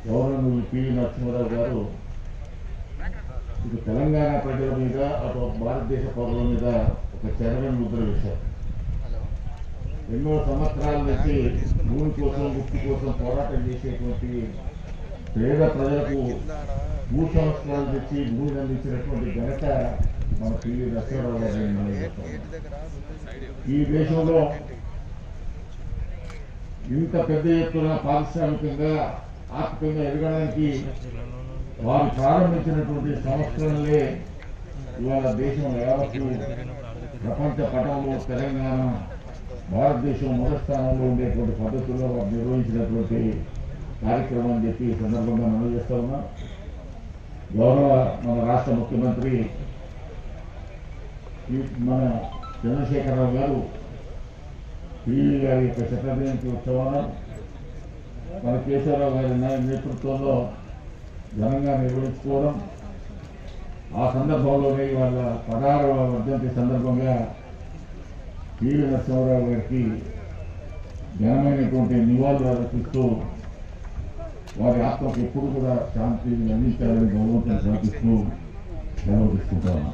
Governor PV Narasimha Rao గారు ఇటు తెలంగాణ ప్రజల మీద అటు భారతదేశ పౌరుల మీద ఒక చెరగని ముద్ర వేశారు. ఎన్నో సంవత్సరాల నుంచి భూమి కోసం ముక్తి కోసం పోరాటం చేసేటువంటి పేద ప్రజలకు భూ సంవత్సరాలు తెచ్చి భూమిని అందించినటువంటి ఘనత మన పివి నరసింహారావు గారు. ఈ దేశంలో ఇంత పెద్ద ఎత్తున పారిశ్రామికంగా ఆర్థికంగా ఎదగడానికి వారు ప్రారంభించినటువంటి సంస్కరణలే ఇవాళ దేశం యావత్తు ప్రపంచ పటంలో తెలంగాణ భారతదేశం మొదటి స్థానంలో ఉండేటువంటి పద్ధతుల్లో వారు నిర్వహించినటువంటి కార్యక్రమం అని చెప్పి ఈ సందర్భంగా మనం చేస్తా ఉన్నాం. గౌరవ మన రాష్ట్ర ముఖ్యమంత్రి మన చంద్రశేఖరరావు గారు పివి గారి యొక్క శతజయంతి ఉత్సవాలను మన కేశవరావు గారి నేతృత్వంలో ఘనంగా నిర్వహించుకోవడం, ఆ సందర్భంలోనే వాళ్ళ 16వ వర్ధంతి సందర్భంగా పివి నరసింహారావు గారికి ఘనమైనటువంటి నివాళులు అర్పిస్తూ వారి ఆత్మకు ఎప్పుడు కూడా శాంతిని అందించాలని భగవంతుని ప్రార్థిస్తూ సెలవు తీసుకుంటాను.